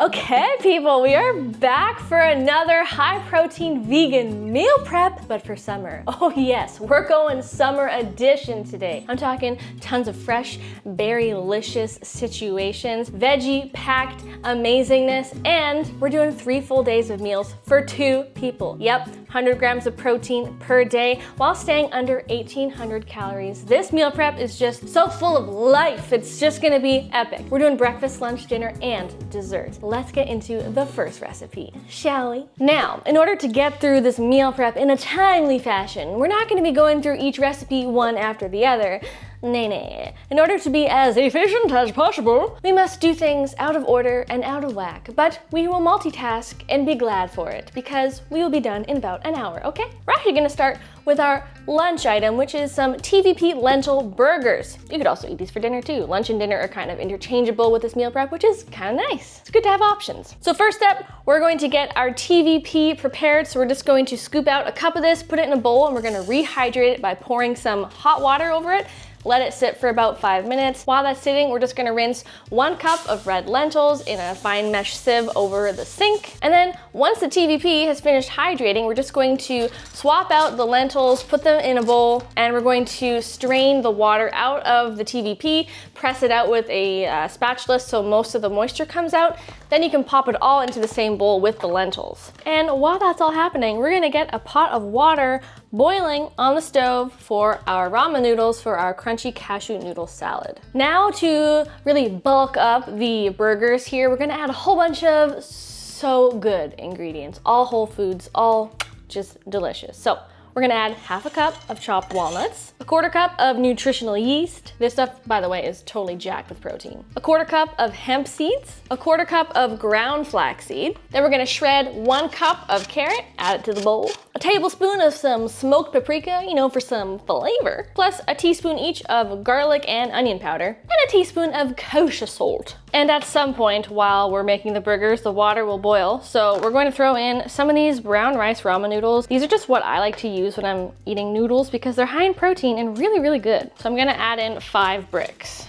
Okay, people, we are back for another high-protein vegan meal prep, but for summer. Oh yes, we're going summer edition today. I'm talking tons of fresh, berry-licious situations, veggie-packed amazingness, and we're doing 3 full days of meals for 2 people. Yep, 100 grams of protein per day while staying under 1,800 calories. This meal prep is just so full of life. It's just gonna be epic. We're doing breakfast, lunch, dinner, and dessert. Let's get into the first recipe, shall we? Now, in order to get through this meal prep in a timely fashion, we're not gonna be going through each recipe one after the other. Nay. In order to be as efficient as possible, we must do things out of order and out of whack, but we will multitask and be glad for it because we will be done in about an hour, okay? We're actually gonna start with our lunch item, which is some TVP lentil burgers. You could also eat these for dinner too. Lunch and dinner are kind of interchangeable with this meal prep, which is kind of nice. It's good to have options. So first up, we're going to get our TVP prepared. So we're just going to scoop out a cup of this, put it in a bowl, and we're gonna rehydrate it by pouring some hot water over it. Let it sit for about 5 minutes. While that's sitting, we're just gonna rinse 1 cup of red lentils in a fine mesh sieve over the sink. And then once the TVP has finished hydrating, we're just going to swap out the lentils, put them in a bowl, and we're going to strain the water out of the TVP, press it out with a spatula so most of the moisture comes out. Then you can pop it all into the same bowl with the lentils. And while that's all happening, we're gonna get a pot of water boiling on the stove for our ramen noodles for our crunchy cashew noodle salad. Now to really bulk up the burgers here, we're gonna add a whole bunch of so good ingredients, all whole foods, all just delicious. So we're gonna add 1/2 cup of chopped walnuts, 1/4 cup of nutritional yeast. This stuff, by the way, is totally jacked with protein. 1/4 cup of hemp seeds, 1/4 cup of ground flaxseed. Then we're gonna shred 1 cup of carrot, add it to the bowl. A tablespoon of some smoked paprika, for some flavor. Plus a teaspoon each of garlic and onion powder, and a teaspoon of kosher salt. And at some point while we're making the burgers, the water will boil. So we're going to throw in some of these brown rice ramen noodles. These are just what I like to use when I'm eating noodles because they're high in protein and really, really good. So I'm gonna add in 5 bricks.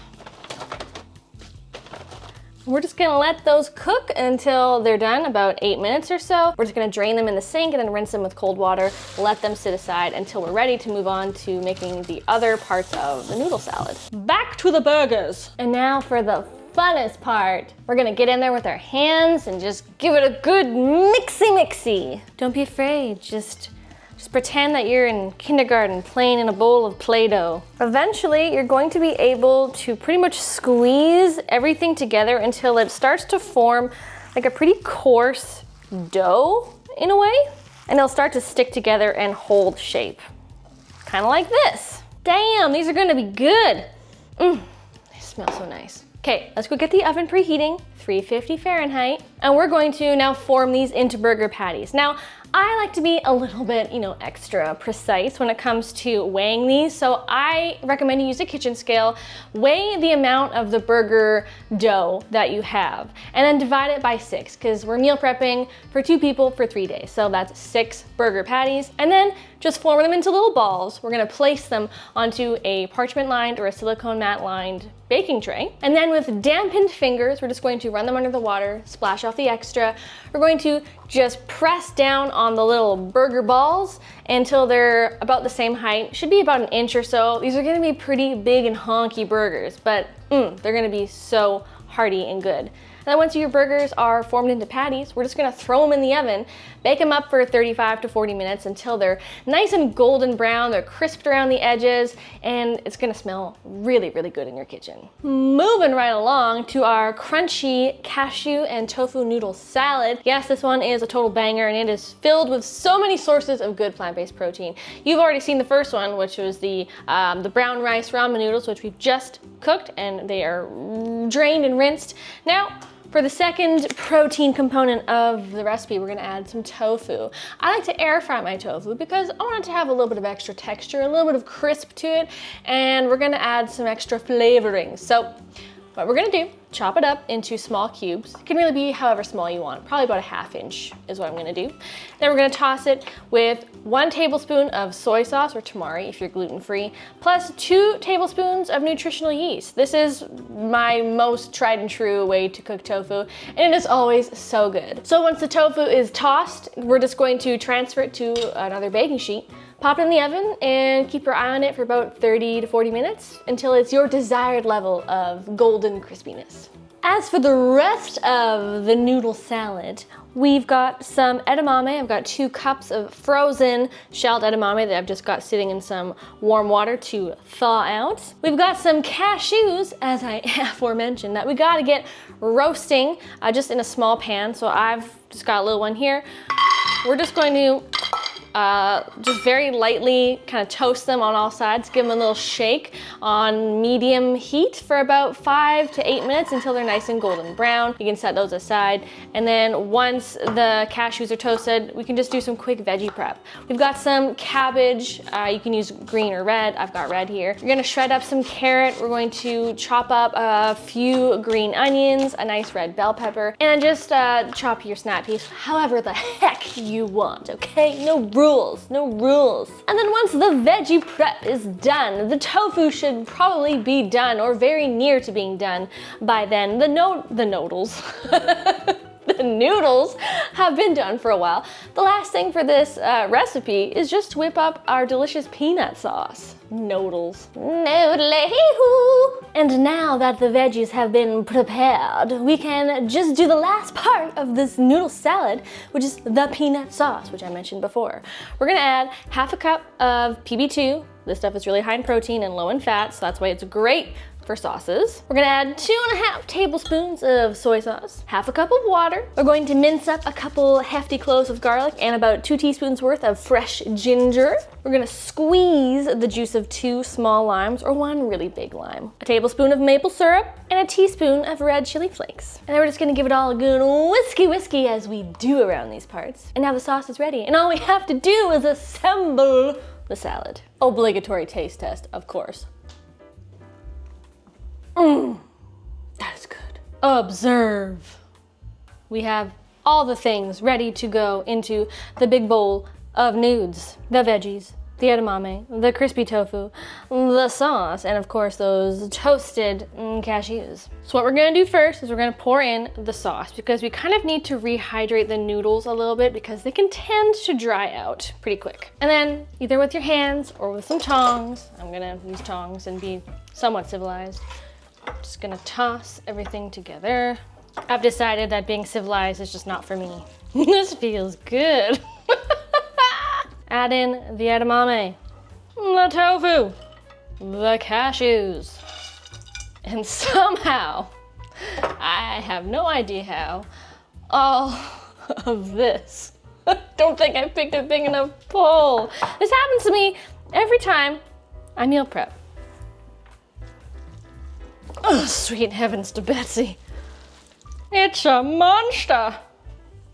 We're just gonna let those cook until they're done, about 8 minutes or so. We're just gonna drain them in the sink and then rinse them with cold water, let them sit aside until we're ready to move on to making the other parts of the noodle salad. Back to the burgers. And now for the funnest part. We're gonna get in there with our hands and just give it a good mixy. Don't be afraid, just pretend that you're in kindergarten playing in a bowl of Play-Doh. Eventually, you're going to be able to pretty much squeeze everything together until it starts to form like a pretty coarse dough in a way. And it'll start to stick together and hold shape. Kind of like this. Damn, these are gonna be good. They smell so nice. Okay, let's go get the oven preheating, 350 Fahrenheit, and we're going to now form these into burger patties. Now, I like to be a little bit, extra precise when it comes to weighing these, so I recommend you use a kitchen scale, weigh the amount of the burger dough that you have, and then divide it by 6, because we're meal prepping for 2 people for 3 days, so that's 6 burger patties, and then just form them into little balls. We're gonna place them onto a parchment lined or a silicone mat lined baking tray. And then with dampened fingers, we're just going to run them under the water, splash off the extra. We're going to just press down on the little burger balls until they're about the same height. Should be about 1 inch or so. These are gonna be pretty big and honky burgers, but they're gonna be so hearty and good. And then once your burgers are formed into patties, we're just gonna throw them in the oven, bake them up for 35 to 40 minutes until they're nice and golden brown, they're crisped around the edges, and it's gonna smell really, really good in your kitchen. Moving right along to our crunchy cashew and tofu noodle salad. Yes, this one is a total banger and it is filled with so many sources of good plant-based protein. You've already seen the first one, which was the brown rice ramen noodles, which we've just cooked and they are drained and rinsed. Now, for the second protein component of the recipe, we're gonna add some tofu. I like to air fry my tofu because I want it to have a little bit of extra texture, a little bit of crisp to it, and we're gonna add some extra flavorings. So What we're gonna do, chop it up into small cubes. It can really be however small you want, probably about a 1/2 inch is what I'm gonna do. Then we're gonna toss it with 1 tablespoon of soy sauce, or tamari if you're gluten-free, plus 2 tablespoons of nutritional yeast. This is my most tried and true way to cook tofu, and it is always so good. So once the tofu is tossed, we're just going to transfer it to another baking sheet, pop it in the oven, and keep your eye on it for about 30 to 40 minutes until it's your desired level of golden crispiness. As for the rest of the noodle salad, we've got some edamame. I've got 2 cups of frozen shelled edamame that I've just got sitting in some warm water to thaw out. We've got some cashews, as I aforementioned, that we gotta get roasting just in a small pan. So I've just got a little one here. We're just going to just very lightly kind of toast them on all sides, give them a little shake on medium heat for about 5 to 8 minutes until they're nice and golden brown. You can set those aside. And then once the cashews are toasted, we can just do some quick veggie prep. We've got some cabbage. You can use green or red. I've got red here. We're gonna shred up some carrot. We're going to chop up a few green onions, a nice red bell pepper, and just chop your snap peas however the heck you want, okay? No rules, no rules. And then once the veggie prep is done, the tofu should probably be done or very near to being done by then. The noodles. The noodles have been done for a while. The last thing for this recipe is just to whip up our delicious peanut sauce. Noodles. Noodle-hoo. And now that the veggies have been prepared, we can just do the last part of this noodle salad, which is the peanut sauce, which I mentioned before. We're gonna add 1/2 cup of PB2. This stuff is really high in protein and low in fat, so that's why it's great for sauces. We're gonna add 2½ tablespoons of soy sauce, 1/2 cup of water. We're going to mince up a couple hefty cloves of garlic and about 2 teaspoons worth of fresh ginger. We're gonna squeeze the juice of 2 small limes or 1 really big lime, a tablespoon of maple syrup, and a teaspoon of red chili flakes. And then we're just gonna give it all a good whiskey as we do around these parts. And now the sauce is ready, and all we have to do is assemble the salad. Obligatory taste test, of course. That is good. Observe. We have all the things ready to go into the big bowl of nudes. The veggies, the edamame, the crispy tofu, the sauce, and of course those toasted cashews. So what we're gonna do first is we're gonna pour in the sauce because we kind of need to rehydrate the noodles a little bit because they can tend to dry out pretty quick. And then either with your hands or with some tongs, I'm gonna use tongs and be somewhat civilized. Just gonna toss everything together. I've decided that being civilized is just not for me. This feels good. Add in the edamame, the tofu, the cashews, and somehow, I have no idea how, all of this. Don't think I picked a big enough bowl. This happens to me every time I meal prep. Oh, sweet heavens to Betsy. It's a monster.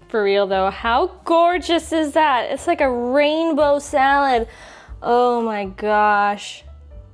For real though, how gorgeous is that? It's like a rainbow salad. Oh my gosh.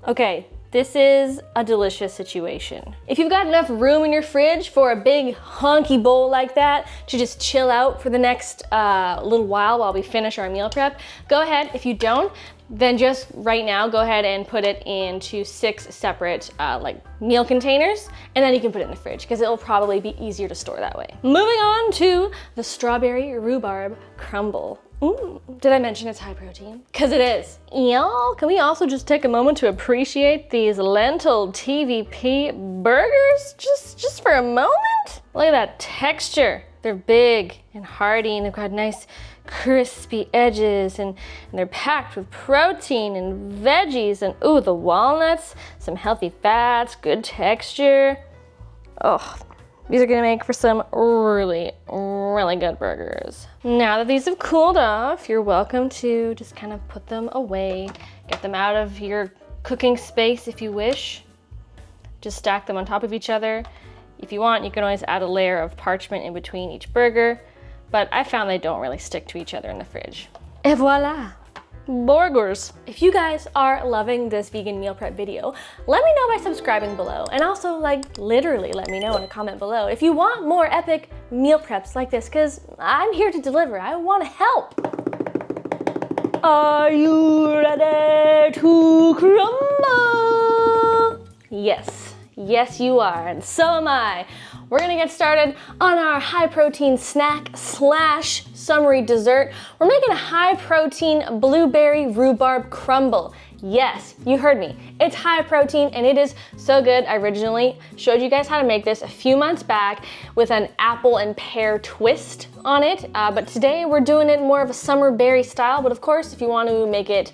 Okay, this is a delicious situation. If you've got enough room in your fridge for a big honky bowl like that to just chill out for the next little while we finish our meal prep, go ahead. If you don't, then just right now go ahead and put it into 6 separate like meal containers, and then you can put it in the fridge because it'll probably be easier to store that way. Moving on to the strawberry rhubarb crumble. Did I mention it's high protein? Because it is. Y'all, can we also just take a moment to appreciate these lentil TVP burgers just for a moment? Look at that texture. They're big and hearty, and they've got nice crispy edges, and they're packed with protein and veggies, and ooh, the walnuts, some healthy fats, good texture. Oh, these are gonna make for some really, really good burgers. Now that these have cooled off, you're welcome to just kind of put them away, get them out of your cooking space if you wish. Just stack them on top of each other. If you want, you can always add a layer of parchment in between each burger, but I found they don't really stick to each other in the fridge. Et voila! burgers. If you guys are loving this vegan meal prep video, let me know by subscribing below. And also, like, literally let me know in a comment below if you want more epic meal preps like this, because I'm here to deliver. I want to help. Are you ready to crumble? Yes. Yes, you are, and so am I. We're gonna get started on our high protein snack / summery dessert. We're making a high protein blueberry rhubarb crumble. Yes, you heard me. It's high protein and it is so good. I originally showed you guys how to make this a few months back with an apple and pear twist on it, but today we're doing it more of a summer berry style. But of course, if you want to make it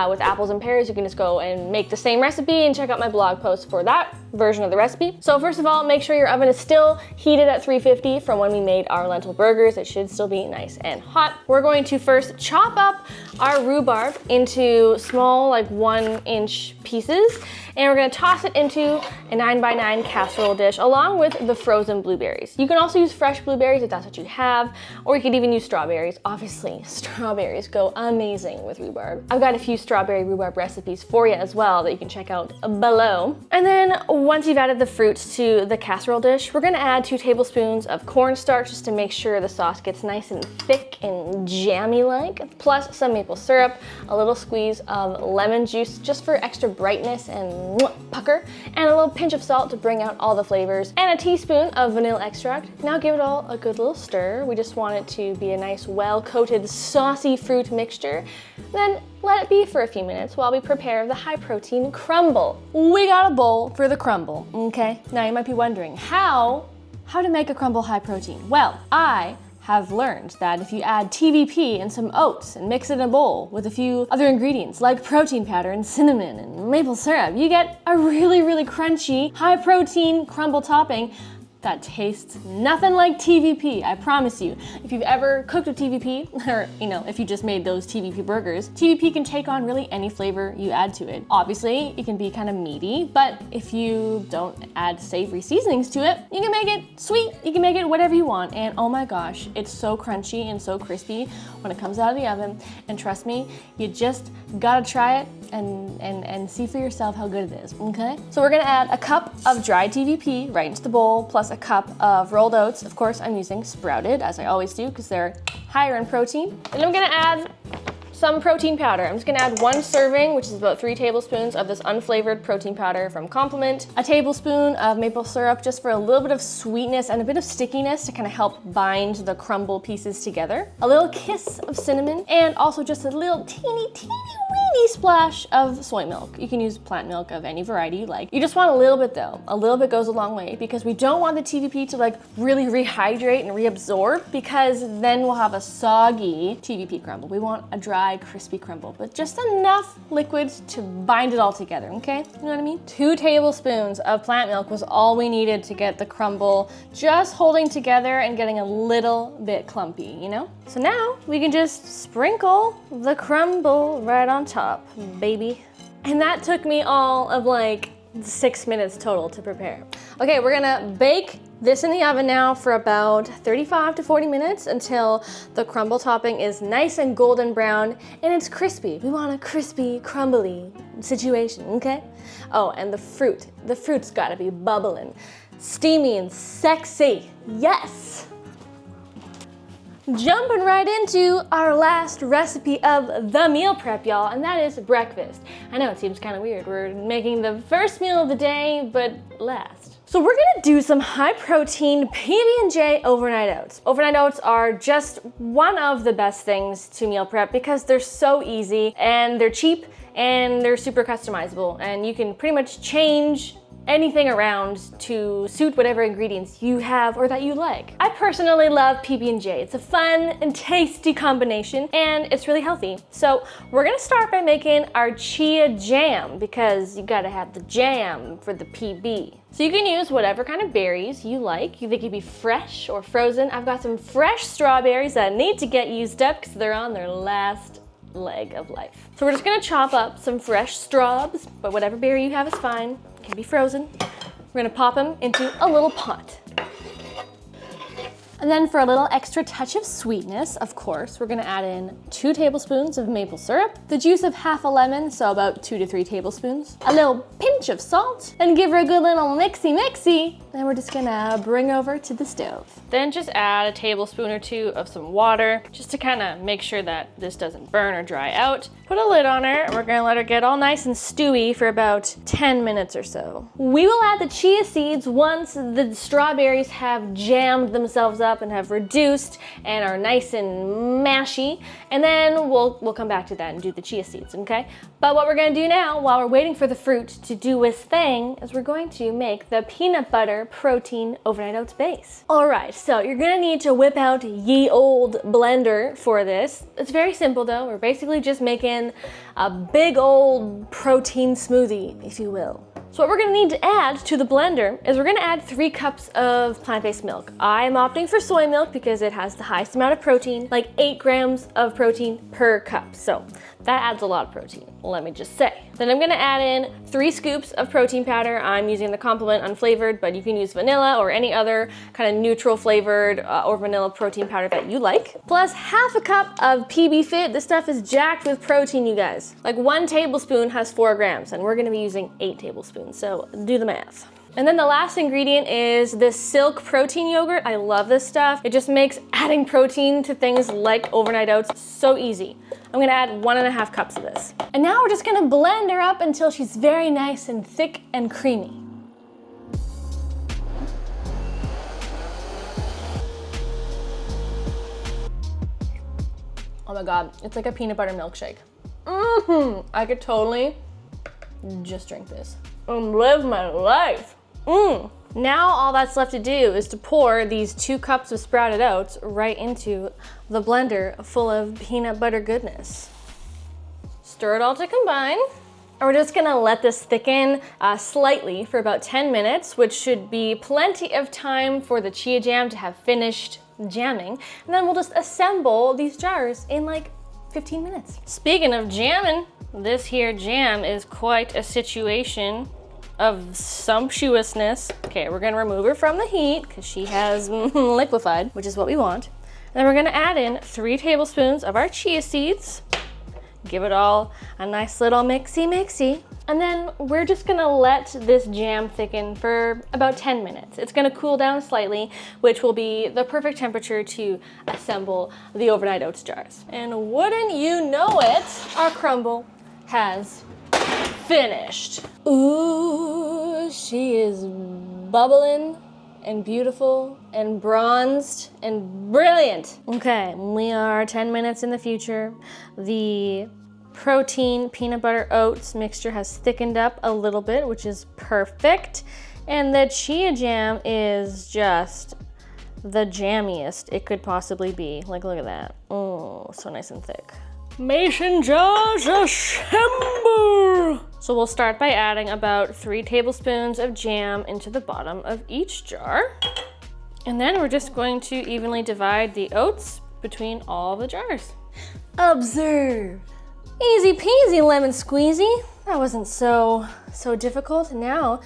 with apples and pears, you can just go and make the same recipe and check out my blog post for that version of the recipe. So first of all, make sure your oven is still heated at 350 from when we made our lentil burgers. It should still be nice and hot. We're going to first chop up our rhubarb into small, like 1-inch pieces, and we're gonna toss it into a 9x9 casserole dish along with the frozen blueberries. You can also use fresh blueberries if that's what you have, or you could even use strawberries. Obviously, strawberries go amazing with rhubarb. I've got a few strawberry rhubarb recipes for you as well that you can check out below. And then once you've added the fruits to the casserole dish, we're gonna add 2 tablespoons of cornstarch just to make sure the sauce gets nice and thick and jammy-like, plus some maple syrup, a little squeeze of lemon juice just for extra brightness and pucker, and a little pinch of salt to bring out all the flavors, and a teaspoon of vanilla extract. Now give it all a good little stir. We just want it to be a nice, well-coated, saucy fruit mixture. Then let it be for a few minutes while we prepare the high-protein crumble. We got a bowl for the crumble, okay? Now you might be wondering, how to make a crumble high protein? Well, I have learned that if you add TVP and some oats and mix it in a bowl with a few other ingredients like protein powder and cinnamon and maple syrup, you get a really, really crunchy, high protein crumble topping that tastes nothing like TVP, I promise you. If you've ever cooked with TVP, or if you just made those TVP burgers, TVP can take on really any flavor you add to it. Obviously, it can be kind of meaty, but if you don't add savory seasonings to it, you can make it sweet, you can make it whatever you want, and oh my gosh, it's so crunchy and so crispy when it comes out of the oven, and trust me, you just gotta try it and see for yourself how good it is, okay? So we're gonna add a cup of dried TVP right into the bowl, plus a cup of rolled oats. Of course, I'm using sprouted, as I always do, because they're higher in protein. And I'm gonna add some protein powder. I'm just gonna add 1 serving, which is about 3 tablespoons of this unflavored protein powder from Compliment, a tablespoon of maple syrup just for a little bit of sweetness and a bit of stickiness to kind of help bind the crumble pieces together, a little kiss of cinnamon, and also just a little teeny weeny splash of soy milk. You can use plant milk of any variety you like. You just want a little bit though. A little bit goes a long way because we don't want the TVP to like really rehydrate and reabsorb, because then we'll have a soggy TVP crumble. We want a dry, crispy crumble, but just enough liquid to bind it all together, okay? You know what I mean? 2 tablespoons of plant milk was all we needed to get the crumble just holding together and getting a little bit clumpy, you know? So now we can just sprinkle the crumble right on top, baby. And that took me all of like 6 minutes total to prepare. Okay, we're gonna bake this in the oven now for about 35 to 40 minutes until the crumble topping is nice and golden brown and it's crispy. We want a crispy, crumbly situation, okay? Oh, and the fruit's gotta be bubbling, steamy and sexy, yes! Jumping right into our last recipe of the meal prep, y'all, and that is breakfast. I know it seems kind of weird. We're making the first meal of the day, but last. So we're gonna do some high protein PB&J overnight oats. Overnight oats are just one of the best things to meal prep because they're so easy and they're cheap and they're super customizable, and you can pretty much change anything around to suit whatever ingredients you have or that you like. I personally love PB&J. It's a fun and tasty combination and it's really healthy. So we're gonna start by making our chia jam because you gotta have the jam for the PB. So you can use whatever kind of berries you like. They could be fresh or frozen. I've got some fresh strawberries that need to get used up because they're on their last leg of life. So we're just gonna chop up some fresh strawberries, but whatever berry you have is fine. Can be frozen. We're gonna pop them into a little pot. And then for a little extra touch of sweetness, of course, we're gonna add in 2 tablespoons of maple syrup, the juice of half a lemon, so about 2 to 3 tablespoons, a little pinch of salt, and give her a good little mixy. Then we're just gonna bring over to the stove. Then just add a tablespoon or 2 of some water, just to kind of make sure that this doesn't burn or dry out. Put a lid on her, and we're gonna let her get all nice and stewy for about 10 minutes or so. We will add the chia seeds once the strawberries have jammed themselves up and have reduced and are nice and mashy, and then we'll come back to that and do the chia seeds, okay? But what we're gonna do now, while we're waiting for the fruit to do its thing, is we're going to make the peanut butter protein overnight oats base. All right, so you're gonna need to whip out ye old blender for this. It's very simple though. We're basically just making a big old protein smoothie, if you will. So what we're gonna need to add to the blender is we're gonna add 3 cups of plant-based milk. I'm opting for soy milk because it has the highest amount of protein, like 8 grams of protein per cup. So that adds a lot of protein, let me just say. Then I'm gonna add in 3 scoops of protein powder. I'm using the Compliment unflavored, but you can use vanilla or any other kind of neutral flavored or vanilla protein powder that you like. Plus half a cup of PB Fit. This stuff is jacked with protein, you guys. Like 1 tablespoon has 4 grams, and we're gonna be using 8 tablespoons, so do the math. And then the last ingredient is this Silk protein yogurt. I love this stuff. It just makes adding protein to things like overnight oats so easy. I'm gonna add 1.5 cups of this. And now we're just gonna blend her up until she's very nice and thick and creamy. Oh my God, it's like a peanut butter milkshake. I could totally just drink this and live my life. Now all that's left to do is to pour these 2 cups of sprouted oats right into the blender full of peanut butter goodness. Stir it all to combine. And we're just gonna let this thicken slightly for about 10 minutes, which should be plenty of time for the chia jam to have finished jamming. And then we'll just assemble these jars in like 15 minutes. Speaking of jamming, this here jam is quite a situation of sumptuousness. Okay, we're gonna remove her from the heat because she has liquefied, which is what we want. And then we're gonna add in 3 tablespoons of our chia seeds. Give it all a nice little mixy. And then we're just gonna let this jam thicken for about 10 minutes. It's gonna cool down slightly, which will be the perfect temperature to assemble the overnight oats jars. And wouldn't you know it, our crumble has finished. Ooh, she is bubbling and beautiful and bronzed and brilliant. Okay, we are 10 minutes in the future. The protein peanut butter oats mixture has thickened up a little bit, which is perfect. And the chia jam is just the jammiest it could possibly be. Like, look at that. Oh, so nice and thick. Mason jars assemble! So we'll start by adding about 3 tablespoons of jam into the bottom of each jar. And then we're just going to evenly divide the oats between all the jars. Observe. Easy peasy lemon squeezy. That wasn't so difficult. Now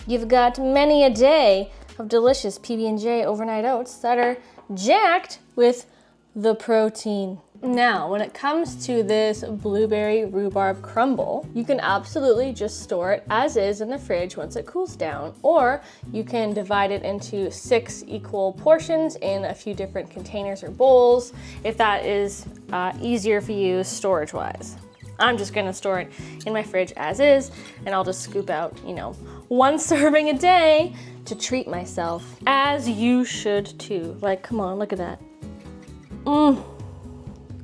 you've got many a day of delicious PB&J overnight oats that are jacked with the protein. Now, when it comes to this blueberry rhubarb crumble, you can absolutely just store it as is in the fridge once it cools down, or you can divide it into 6 equal portions in a few different containers or bowls, if that is easier for you storage-wise. I'm just gonna store it in my fridge as is, and I'll just scoop out, 1 serving a day to treat myself, as you should too. Like, come on, look at that.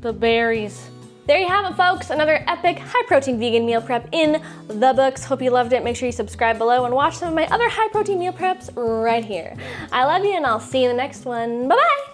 The berries. There you have it, folks. Another epic high-protein vegan meal prep in the books. Hope you loved it. Make sure you subscribe below and watch some of my other high-protein meal preps right here. I love you, and I'll see you in the next one. Bye-bye.